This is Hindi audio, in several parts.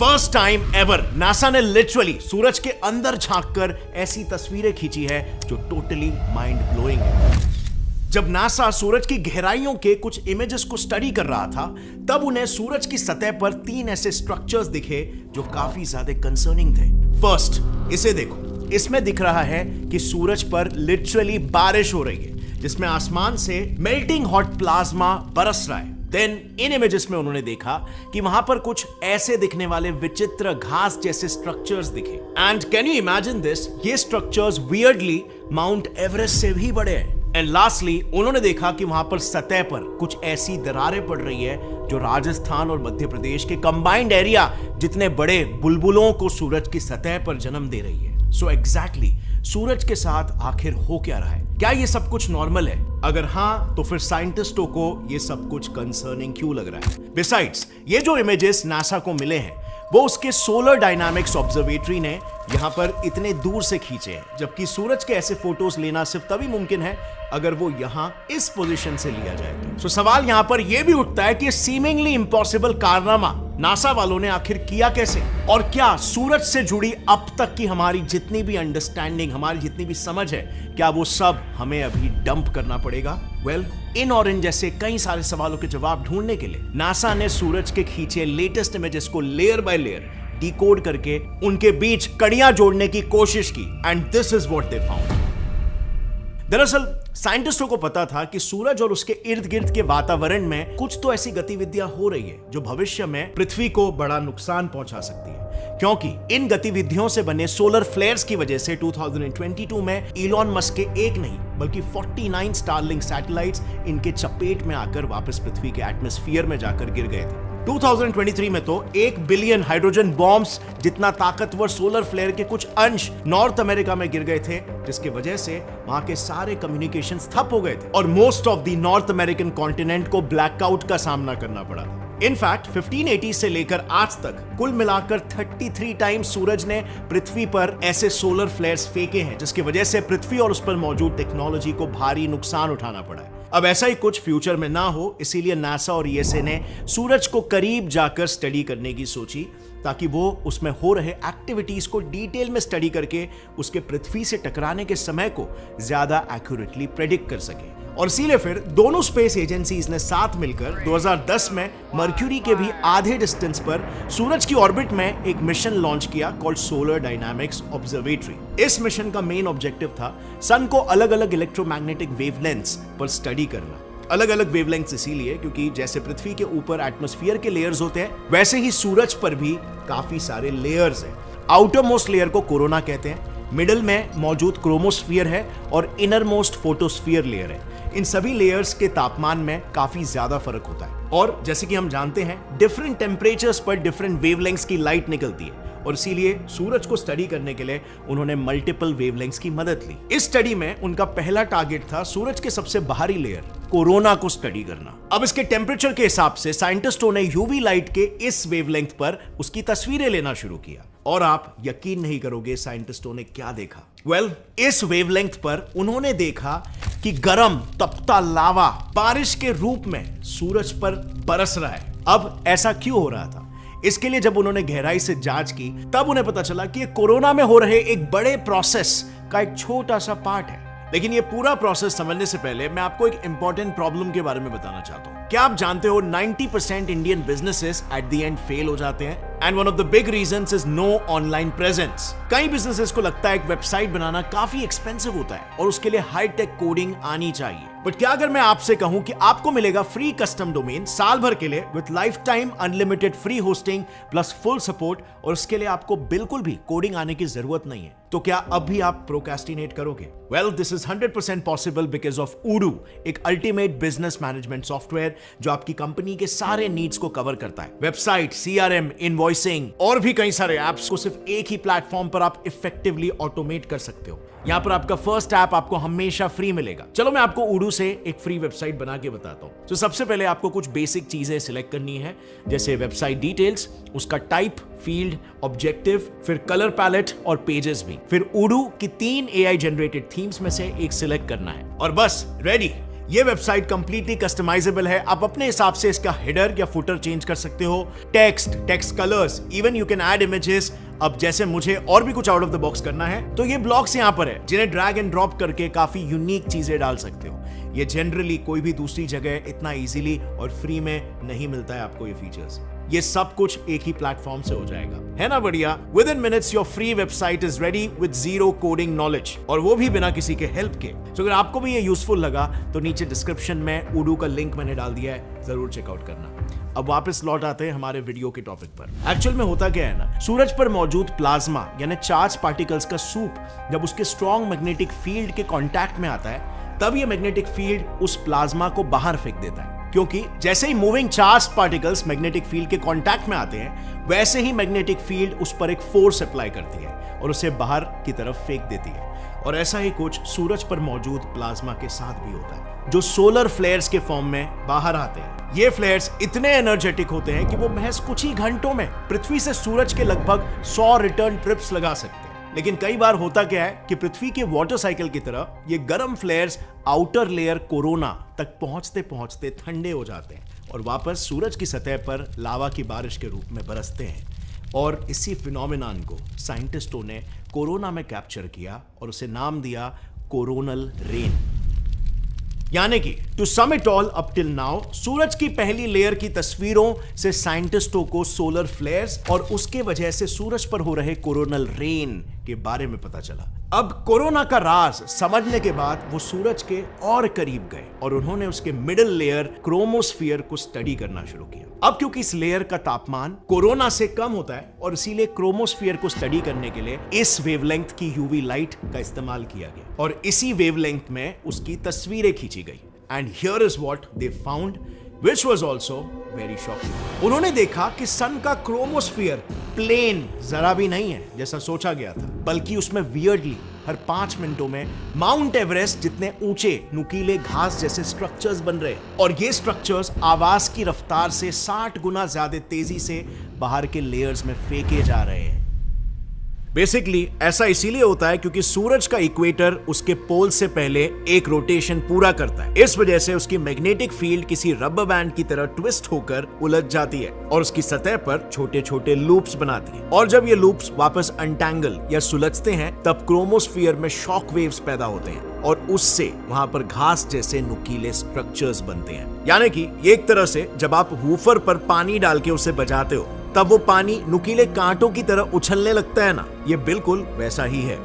फर्स्ट टाइम एवर नासा ने लिटरली सूरज के अंदर झांककर ऐसी तस्वीरें खींची है जो टोटली माइंड ब्लोइंग है। जब नासा सूरज की गहराइयों के कुछ इमेजेस को स्टडी कर रहा था, तब उन्हें सूरज की सतह पर 3 ऐसे स्ट्रक्चर्स दिखे जो काफी ज्यादा कंसर्निंग थे। फर्स्ट, इसे देखो। इसमें दिख रहा है कि सूरज पर लिटरली बारिश हो रही है, जिसमें आसमान से मेल्टिंग हॉट प्लाज्मा बरस रहा है। देन इन इमेजेस में उन्होंने देखा कि वहां पर कुछ ऐसे दिखने वाले विचित्र घास जैसे स्ट्रक्चर्स दिखे। And can you imagine this, ये स्ट्रक्चर्स वियर्डली माउंट एवरेस्ट से भी बड़े हैं। एंड लास्टली उन्होंने देखा कि वहां पर सतह पर कुछ ऐसी दरारें पड़ रही है जो राजस्थान और मध्य प्रदेश के कंबाइंड एरिया जितने बड़े बुलबुलों को सूरज की सतह पर जन्म दे रही है। सो एग्जैक्टली सूरज के साथ आखिर हो क्या रहा है? क्या ये सब कुछ नॉर्मल है? अगर हाँ, तो फिर साइंटिस्टों को ये सब कुछ कंसर्निंग क्यों लग रहा है? बिसाइड्स, ये जो इमेजेस नासा को मिले हैं वो उसके सोलर डायनामिक्स ऑब्जर्वेटरी ने यहां पर इतने दूर से खींचे हैं, जबकि सूरज के ऐसे फोटोज लेना सिर्फ तभी मुमकिन है अगर वो यहां इस पोजीशन से लिया जाए। तो सवाल यहां पर यह भी उठता है कि सीमिंगली इम्पॉसिबल कारनामा नासा वालों ने आखिर किया कैसे? और क्या सूरज से जुड़ी अब तक की हमारी जितनी भी अंडरस्टैंडिंग, हमारी जितनी भी समझ है, क्या वो सब हमें अभी डंप करना पड़ेगा? वेल, इन और इन जैसे कई सारे सवालों के जवाब ढूंढने के लिए नासा ने सूरज के खींचे लेटेस्ट इमेजेस को लेयर बाय लेयर डिकोड करके उनके बीच कड़ियां जोड़ने की कोशिश की। And this is what they found. दरअसल साइंटिस्टों को पता था कि सूरज और उसके इर्द गिर्द के वातावरण में कुछ तो ऐसी गतिविधियां हो रही है जो भविष्य में पृथ्वी को बड़ा नुकसान पहुंचा सकती है, क्योंकि इन गतिविधियों से बने सोलर फ्लेयर्स की वजह से 2022 में इलॉन मस्क के एक नहीं बल्कि 49 स्टारलिंक सैटेलाइट्स इनके चपेट में आकर वापस पृथ्वी के एटमॉस्फेयर में जाकर गिर गए थे। 2023 में तो 1 बिलियन हाइड्रोजन बॉम्ब्स जितना ताकतवर सोलर फ्लेयर के कुछ अंश नॉर्थ अमेरिका में गिर गए थे, जिसकी वजह से वहां के सारे कम्युनिकेशंस ठप हो गए थे और most of the north American continent को ब्लैकआउट का सामना करना पड़ा। इनफैक्ट 1580 से लेकर आज तक कुल मिलाकर 33 टाइम्स सूरज ने पृथ्वी पर ऐसे सोलर फ्लेयर्स फेंके हैं, जिसकी वजह से पृथ्वी और उस पर मौजूद टेक्नोलॉजी को भारी नुकसान उठाना पड़ा है। अब ऐसा ही कुछ फ्यूचर में ना हो, इसीलिए नासा और ईएसए ने सूरज को करीब जाकर स्टडी करने की सोची, ताकि वो उसमें हो रहे एक्टिविटीज को डिटेल में स्टडी करके उसके पृथ्वी से टकराने के समय को ज्यादा एक्यूरेटली प्रेडिक्ट कर सके। और इसीलिए फिर दोनों स्पेस एजेंसीज ने साथ मिलकर 2010 में मर्क्यूरी के भी आधे डिस्टेंस पर सूरज की ऑर्बिट में एक मिशन लॉन्च किया कॉल्ड सोलर डायनामिक्स ऑब्जर्वेटरी। इस मिशन का मेन ऑब्जेक्टिव था सन को अलग अलग इलेक्ट्रोमैग्नेटिक वेवलेंथ्स पर स्टडी करना। अलग अलग वेवलेंथ्स इसीलिए क्योंकि जैसे पृथ्वी के ऊपर एटमॉस्फेयर के लेयर्स होते हैं, वैसे ही सूरज पर भी काफी सारे लेयर्स हैं। आउटर मोस्ट लेयर को कोरोना कहते हैं, मिडल में मौजूद क्रोमोस्फीयर है और इनर मोस्ट फोटोस्फीयर लेयर है। इन सभी लेयर्स के तापमान में काफी ज्यादा फर्क होता है और जैसे कि हम जानते हैं, डिफरेंट टेम्परेचर्स पर डिफरेंट वेवलेंथ्स की लाइट निकलती है और इसीलिए सूरज को स्टडी करने के लिए उन्होंने मल्टीपल वेवलेंथ्स की मदद ली। इस स्टडी में उनका पहला टारगेट था सूरज के सबसे बाहरी लेयर कोरोना को स्टडी करना। अब इसके टेम्परेचर के हिसाब से साइंटिस्टों ने यूवी लाइट के इस वेवलेंथ पर उसकी तस्वीरें लेना शुरू किया और आप यकीन नहीं करोगे साइंटिस्टों ने क्या देखा। वेल, इस वेवलेंथ पर उन्होंने देखा कि गरम तपता लावा बारिश के रूप में सूरज पर बरस रहा है। अब ऐसा क्यों हो रहा था? इसके लिए जब उन्होंने गहराई से जांच की, तब उन्हें पता चला कि ये कोरोना में हो रहे एक बड़े प्रोसेस का एक छोटा सा पार्ट है। लेकिन ये पूरा प्रोसेस समझने से पहले मैं आपको एक इंपॉर्टेंट प्रॉब्लम के बारे में बताना चाहता हूं। क्या आप जानते हो 90% Indian businesses at the end fail हो जाते हैं? And one of the big reasons is no online presence. कई बिजनेसेस को लगता है एक वेबसाइट बनाना काफी एक्सपेंसिव होता है और उसके लिए हाई टेक कोडिंग आनी चाहिए। बट क्या अगर मैं आपसे कहूं कि आपको मिलेगा फ्री कस्टम डोमेन साल भर के लिए with life time unlimited free hosting plus full support, और उसके लिए आपको बिल्कुल भी कोडिंग आने की जरूरत नहीं है, तो क्या अब भी आप प्रोक्रेस्टिनेट करोगे? Well, this is 100% possible because of Odoo, एक अल्टीमेट बिजनेस मैनेजमेंट सॉफ्टवेयर जो आपकी कंपनी के सारे नीड्स को कवर करता है। वेबसाइट, CRM, इनवॉइसिंग और भी कई सारे एप्स को सिर्फ एक ही प्लेटफॉर्म पर आप इफेक्टिवली ऑटोमेट कर सकते हो। यहां पर आपका फर्स्ट ऐप आपको हमेशा फ्री मिलेगा। चलो मैं आपको Odoo से एक फ्री वेबसाइट बना के बताता हूं। तो सबसे पहले आपको कुछ बेसिक चीजें सिलेक्ट करनी है, जैसे वेबसाइट डिटेल्स, उसका टाइप, फील्ड, ऑब्जेक्टिव, फिर कलर पैलेट और पेजेस भी। फिर Odoo की 3 AI जनरेटेड थीम्स में से एक सिलेक्ट करना है और बस रेडी। ये वेबसाइट कंप्लीटली कस्टमाइजेबल है, आप अपने हिसाब से इसका हेडर या फुटर चेंज कर सकते हो, text colours, even you can add images. अब जैसे मुझे और भी कुछ आउट ऑफ द बॉक्स करना है तो ये ब्लॉक्स यहाँ पर है जिन्हें ड्रैग एंड ड्रॉप करके काफी यूनिक चीजें डाल सकते हो। ये जनरली कोई भी दूसरी जगह इतना इजीली और फ्री में नहीं मिलता है आपको ये फीचर्स। ये सब कुछ एक ही प्लेटफॉर्म से हो जाएगा, है ना बढ़िया। With in minutes your free website is ready with zero coding knowledge, और वो भी बिना किसी के हेल्प के। तो अगर आपको भी ये यूजफुल लगा तो नीचे डिस्क्रिप्शन में उडू का लिंक मैंने डाल दिया है, जरूर चेकआउट करना। अब वापस लौट आते हैं हमारे वीडियो के टॉपिक पर। एक्चुअल में होता क्या है ना, सूरज पर मौजूद प्लाज्मा यानी चार्ज पार्टिकल्स का सूप जब उसके स्ट्रॉन्ग मैग्नेटिक फील्ड के कांटेक्ट में आता है तब ये मैग्नेटिक फील्ड उस प्लाज्मा को बाहर फेंक देता है, क्योंकि जैसे ही moving charge particles magnetic field के कांटेक्ट में आते हैं वैसे ही मैग्नेटिक फील्ड उस पर एक फोर्स अप्लाई करती है और उसे बाहर की तरफ फेंक देती है। और ऐसा ही कुछ सूरज पर मौजूद प्लाज्मा के साथ भी होता है, जो सोलर फ्लेयर्स के फॉर्म में बाहर आते हैं। ये फ्लेयर्स इतने एनर्जेटिक होते हैं कि वो महज कुछ ही घंटों में पृथ्वी से सूरज के लगभग 100 रिटर्न ट्रिप्स लगा सकते हैं। लेकिन कई बार होता क्या है कि पृथ्वी के वाटर साइकिल की तरह ये गर्म फ्लेयर्स आउटर लेयर कोरोना तक पहुंचते पहुंचते ठंडे हो जाते हैं और वापस सूरज की सतह पर लावा की बारिश के रूप में बरसते हैं। और इसी फिनोमेनन को साइंटिस्टों ने कोरोना में कैप्चर किया और उसे नाम दिया कोरोनल रेन। यानी कि to sum it all up till now, सूरज की पहली लेयर की तस्वीरों से साइंटिस्टों को सोलर फ्लेयर्स और उसके वजह से सूरज पर हो रहे कोरोनल रेन के बारे में पता चला। अब कोरोना का राज समझने के बाद वो सूरज के और करीब गए और उन्होंने उसके मिडिल लेयर क्रोमोस्फियर को स्टडी करना शुरू किया। अब क्योंकि इस लेयर का तापमान कोरोना से कम होता है और इसीलिए क्रोमोस्फियर को स्टडी करने के लिए इस वेवलेंथ की यूवी लाइट का इस्तेमाल किया गया और इसी वेवलेंथ में उसकी तस्वीरें खींची गई। And here is what they found which was also very shocking. उन्होंने देखा कि सन का क्रोमोस्फियर प्लेन जरा भी नहीं है जैसा सोचा गया था, बल्कि उसमें वियर्डली हर 5 मिनटों में माउंट एवरेस्ट जितने ऊंचे नुकीले घास जैसे स्ट्रक्चर्स बन रहे हैं और ये स्ट्रक्चर्स आवाज की रफ्तार से 60 गुना ज्यादा तेजी से बाहर के लेयर्स में फेंके जा रहे हैं। बेसिकली ऐसा इसीलिए होता है क्योंकि सूरज का इक्वेटर उसके पोल से पहले एक रोटेशन पूरा करता है। इस वजह से उसकी मैग्नेटिक फील्ड किसी रबर बैंड की तरह ट्विस्ट होकर उलझ जाती है और उसकी सतह पर छोटे छोटे लूप्स बनाती है। और जब ये लूप्स वापस अनटैंगल या सुलझते हैं तब क्रोमोस्फियर में शॉक वेव्स पैदा होते हैं और उससे वहां पर घास जैसे नुकीले स्ट्रक्चर्स बनते हैं। यानी कि एक तरह से जब आप वूफर पर पानी डाल के उसे बजाते हो तब वो पानी नुकीले कांटों की तरह उछलने लगता है ना, ये बिल्कुल वैसा ही है।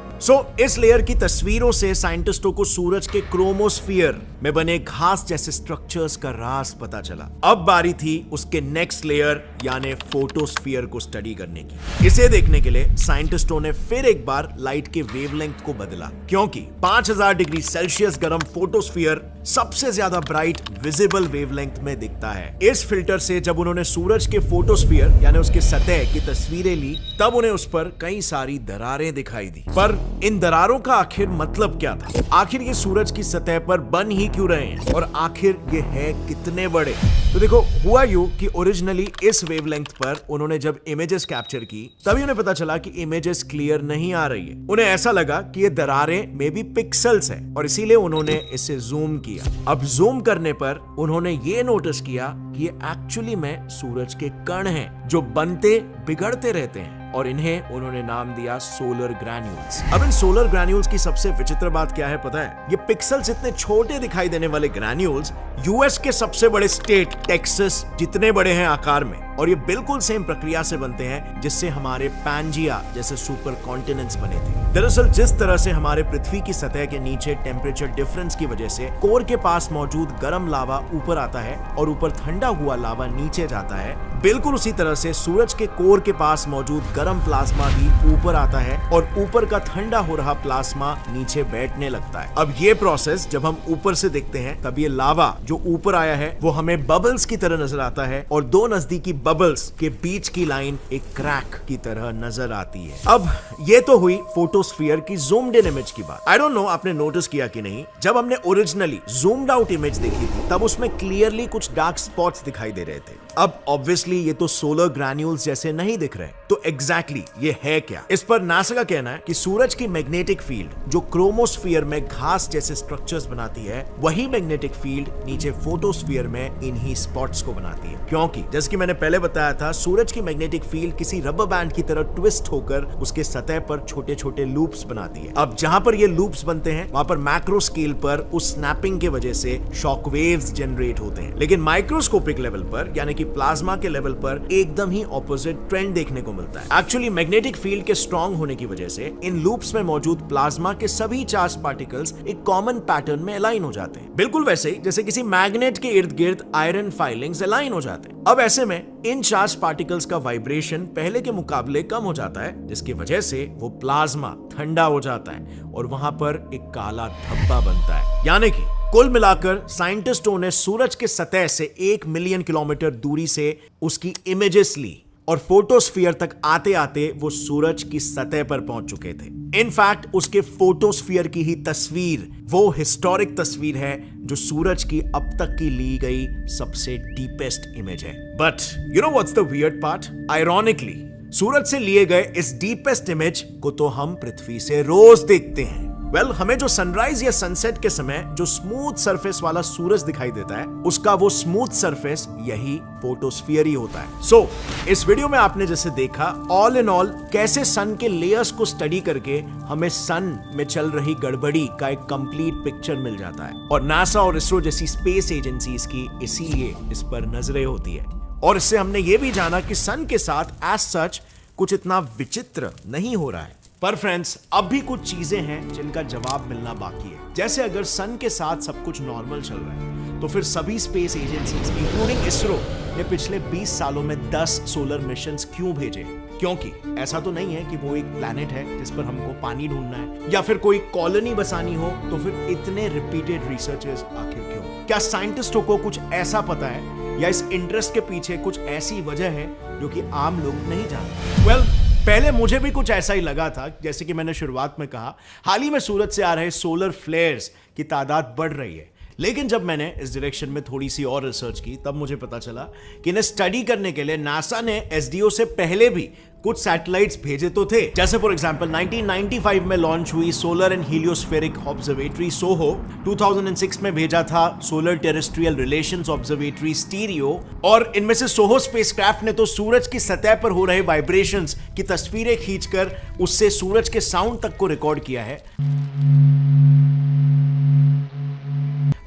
इस लेयर की तस्वीरों से साइंटिस्टों को सूरज के क्रोमोस्फियर में बने घास जैसे स्ट्रक्चर्स का राज पता चला। अब बारी थी उसके नेक्स्ट लेयर यानी फोटोस्फियर को स्टडी करने की। इसे देखने के लिए साइंटिस्टों ने फिर एक बार लाइट के वेवलेंथ को बदला, क्योंकि 5000 डिग्री सेल्सियस गर्म फोटोस्फियर सबसे ज्यादा ब्राइट विजिबल वेवलेंथ में दिखता है। इस फिल्टर से जब उन्होंने सूरज के फोटोस्फियर यानी उसके सतह की तस्वीरें ली तब उन्हें उस पर कई सारी दरारें दिखाई दी। पर इन दरारों का आखिर मतलब क्या था? आखिर ये सूरज की सतह पर बन ही क्यों रहे हैं और आखिर ये है कितने बड़े? तो देखो, हुआ यूं कि ओरिजिनली इस वेवलेंथ पर उन्होंने जब इमेजेस कैप्चर की तभी उन्हें पता चला कि इमेजेस क्लियर नहीं आ रही है। उन्हें ऐसा लगा कि ये दरारें मे बी पिक्सेल्स हैं और इसीलिए उन्होंने इसे जूम किया। अब जूम करने पर उन्होंने ये नोटिस किया कि ये एक्चुअली में सूरज के कण हैं जो बनते बिगड़ते रहते हैं और इन्हें उन्होंने नाम दिया सोलर ग्रैन्यूल्स। अब इन सोलर ग्रैन्यूल्स की सबसे विचित्र बात क्या है पता है? ये पिक्सेल्स इतने छोटे दिखाई देने वाले ग्रैन्यूल्स यूएस के सबसे बड़े स्टेट टेक्सास जितने बड़े हैं आकार में, और ये बिल्कुल सेम प्रक्रिया से बनते हैं जिससे हमारे पैंजिया जैसे सुपर कॉन्टिनेंट्स बने थे। दरअसल जिस तरह से हमारे पृथ्वी की सतह के नीचे टेम्परेचर डिफरेंस की वजह से कोर के पास मौजूद गर्म लावा ऊपर आता है और ऊपर ठंडा हुआ लावा नीचे जाता है, बिल्कुल उसी तरह से सूरज के कोर के पास मौजूद गर्म प्लाज्मा भी ऊपर आता है और ऊपर का ठंडा हो रहा प्लाज्मा नीचे बैठने लगता है। अब ये प्रोसेस जब हम ऊपर से देखते हैं तब ये लावा जो ऊपर आया है वो हमें बबल्स की तरह नजर आता है और दो नजदीकी बबल्स के बीच की लाइन एक क्रैक की तरह नजर आती है। अब ये तो हुई फोटोस्फियर की जूम्ड इन इमेज की बात। आई डोंट नो आपने नोटिस किया कि नहीं, जब हमने ओरिजिनली जूम्ड आउट इमेज देखी थी तब उसमें क्लियरली कुछ डार्क स्पॉट्स दिखाई दे रहे थे अब ऑब्वियसली ये तो सोलर ग्रैन्यूल्स जैसे नहीं दिख रहे, तो एग्जैक्टली ये है क्या? इस पर नासा का कहना है कि सूरज की मैग्नेटिक फील्ड जो क्रोमोस्फीयर में घास जैसे स्ट्रक्चर्स बनाती है, वही मैग्नेटिक फील्ड नीचे फोटोस्फीयर में इन्हीं स्पॉट्स को बनाती है। क्योंकि जैसे कि मैंने पहले बताया था, सूरज की मैग्नेटिक फील्ड किसी रबर बैंड की तरह ट्विस्ट होकर उसके सतह पर छोटे छोटे लूप्स बनाती है। अब जहां पर ये लूप्स बनते हैं, वहां पर मैक्रो स्केल पर उस स्नैपिंग के वजह से शॉक वेव्स जनरेट होते हैं। लेकिन माइक्रोस्कोपिक लेवल पर, यानी कि प्लाज्मा के लेवल पर, एकदम ही ऑपोजिट ट्रेंड देखने को मिलता है। एक्चुअली मैग्नेटिक फील्ड के स्ट्रॉन्ग होने की वजह से इन लूप्स में मौजूद प्लाज्मा के सभी चार्ज पार्टिकल्स एक कॉमन पैटर्न में अलाइन हो जाते हैं, बिल्कुल वैसे ही जैसे किसी मैग्नेट के इर्द गिर्द आयरन फाइलिंग्स अलाइन हो जाते हैं। अब ऐसे में इन चार्ज पार्टिकल्स का वाइब्रेशन पहले के मुकाबले कम हो जाता है, जिसकी वजह से वो प्लाज्मा ठंडा हो जाता है और वहां पर एक काला धब्बा बनता है। यानी कि कुल मिलाकर साइंटिस्टों ने सूरज के सतह से 1 मिलियन किलोमीटर दूरी से उसकी इमेजेस ली और फोटोस्फीयर तक आते आते वो सूरज की सतह पर पहुंच चुके थे। इनफैक्ट उसके फोटोस्फीयर की ही तस्वीर वो हिस्टोरिक तस्वीर है जो सूरज की अब तक की ली गई सबसे डीपेस्ट इमेज है। But you know what's the weird part? Ironically सूरज से लिए गए इस डीपेस्ट इमेज को तो हम पृथ्वी से रोज देखते हैं। हमें जो सनराइज या सनसेट के समय जो स्मूथ सरफेस वाला सूरज दिखाई देता है, उसका वो स्मूथ सरफेस यही फोटोस्फीयर ही होता है। सो इस वीडियो में आपने जैसे देखा, ऑल इन ऑल कैसे सन के लेयर्स को स्टडी करके हमें सन में चल रही गड़बड़ी का एक कंप्लीट पिक्चर मिल जाता है। और नासा और इसरो जैसी स्पेस एजेंसीज की इसीलिए इस पर नजरें होती है। और इससे हमने ये भी जाना कि सन के साथ एज सच कुछ इतना विचित्र नहीं हो रहा है। पर फ्रेंड्स, अब भी कुछ चीजें हैं जिनका जवाब मिलना बाकी है। जैसे अगर सन के साथ सब कुछ नॉर्मल चल रहा है, तो फिर सभी स्पेस एजेंसीज इंक्लूडिंग इसरो ने पिछले 20 सालों में 10 सोलर मिशंस क्यों भेजे? क्योंकि ऐसा तो नहीं है कि वो एक प्लैनेट है जिस पर हमको पानी ढूंढना है या फिर कोई कॉलोनी बसानी हो, तो फिर इतने रिपीटेड रिसर्चेस आखिर क्यों? क्या साइंटिस्टों को कुछ ऐसा पता है या इस इंटरेस्ट के पीछे कुछ ऐसी वजह है जो कि आम लोग नहीं जानते? पहले मुझे भी कुछ ऐसा ही लगा था। जैसे कि मैंने शुरुआत में कहा, हाल ही में सूरज से आ रहे सोलर फ्लेयर्स की तादाद बढ़ रही है। लेकिन जब मैंने इस डायरेक्शन में थोड़ी सी और रिसर्च की, तब मुझे पता चला कि इन्हें स्टडी करने के लिए नासा ने एसडीओ से पहले भी कुछ सैटेलाइट्स भेजे तो थे। जैसे फॉर एग्जांपल 1995 में लॉन्च हुई सोलर एंड हीलियोस्फेरिक ऑब्जर्वेटरी सोहो, 2006 में भेजा था solar terrestrial relations observatory stereo, और इनमें से सोहो स्पेसक्राफ्ट ने तो सूरज की सतह पर हो रहे वाइब्रेशंस की तस्वीरें खींचकर उससे सूरज के साउंड तक को रिकॉर्ड किया है।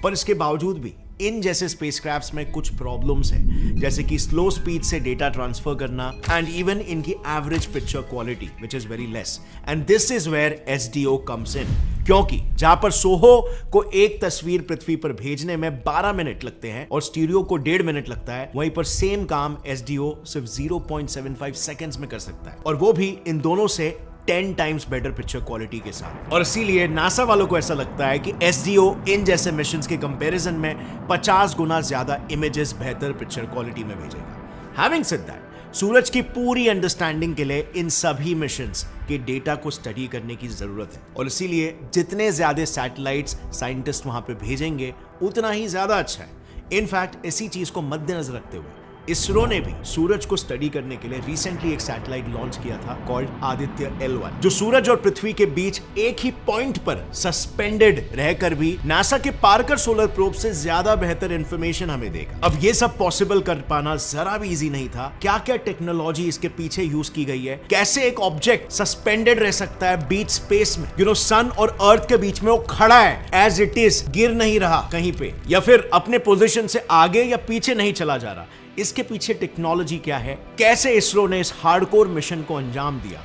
पर इसके बावजूद भी इन जैसे स्पेसक्राफ्ट्स में कुछ प्रॉब्लम्स हैं, जैसे कि स्लो स्पीड से डेटा ट्रांसफर करना एंड इवन इनकी average picture quality which is very less. And this is where SEO comes in, क्योंकि जहां पर सोहो को एक तस्वीर पृथ्वी पर भेजने में 12 मिनट लगते हैं और स्टीरियो को 1.5 मिनट लगता है, वहीं पर सेम काम एसडीओ सिर्फ 0.75 सेकंड्स में कर सकता है, और वो भी इन दोनों से 10 टाइम्स बेटर पिक्चर क्वालिटी के साथ। और इसीलिए नासा वालों को ऐसा लगता है कि एसडीओ इन जैसे मिशंस के कंपैरिजन में 50 गुना ज्यादा इमेजेस बेहतर पिक्चर क्वालिटी में भेजेगा। हैविंग सेड दैट, सूरज की पूरी अंडरस्टैंडिंग के लिए इन सभी मिशंस के डेटा को स्टडी करने की जरूरत है, और इसीलिए जितने ज्यादा सैटेलाइट्स साइंटिस्ट वहां पे भेजेंगे उतना ही ज्यादा अच्छा है। इनफैक्ट इसी चीज को मद्देनजर रखते हुए इसरो ने भी सूरज को स्टडी करने के लिए रिसेंटली एक सैटेलाइट लॉन्च किया था कॉल्ड आदित्य L1, जो सूरज और पृथ्वी के बीच एक ही पॉइंट पर सस्पेंडेड रहकर भी नासा के पार्कर सोलर प्रोब से ज्यादा बेहतर इंफॉर्मेशन हमें देगा। अब ये सब पॉसिबल कर पाना जरा भी इजी नहीं था। क्या क्या टेक्नोलॉजी इसके पीछे यूज की गई है, कैसे एक ऑब्जेक्ट सस्पेंडेड रह सकता है बीच स्पेस में, सन और अर्थ के बीच में वो खड़ा है एज इट इज, गिर नहीं रहा कहीं पे, या फिर अपने पोजिशन से आगे या पीछे नहीं चला जा रहा, इसके पीछे टेक्नोलॉजी क्या है, कैसे इसरो ने इस हार्डकोर मिशन को अंजाम दिया।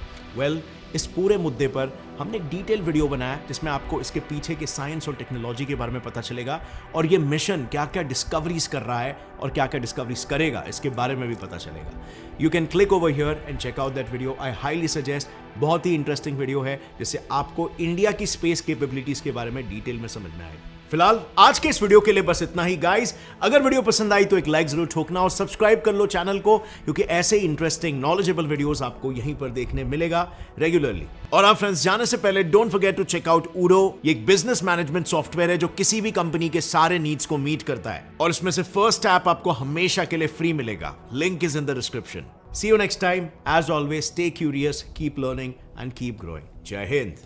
इस पूरे मुद्दे पर हमने एक डिटेल वीडियो बनाया जिसमें आपको इसके पीछे के साइंस और टेक्नोलॉजी के बारे में पता चलेगा, और ये मिशन क्या क्या डिस्कवरीज कर रहा है और क्या क्या डिस्कवरीज करेगा इसके बारे में भी पता चलेगा। You can click over here and check out that video. I highly suggest, बहुत ही इंटरेस्टिंग वीडियो है जिससे आपको इंडिया की स्पेस कैपेबिलिटीज के बारे में डिटेल में समझ में आएगा। फिलहाल आज के इस वीडियो के लिए बस इतना ही गाइस। अगर वीडियो पसंद आई तो एक लाइक जरूर ठोकना और सब्सक्राइब कर लो चैनल को, क्योंकि ऐसे ही इंटरेस्टिंग नॉलेजेबल वीडियोस आपको यहीं पर देखने मिलेगा रेगुलरली। और आप फ्रेंड्स जाने से पहले don't forget to check out ऊडो। ये एक बिजनेस मैनेजमेंट सॉफ्टवेयर है जो किसी भी कंपनी के सारे नीड्स को मीट करता है, और इसमें से फर्स्ट ऐप आपको हमेशा के लिए फ्री मिलेगा। Link is in the description. See you next time. As always, stay curious, keep learning, and keep growing. Jai Hind.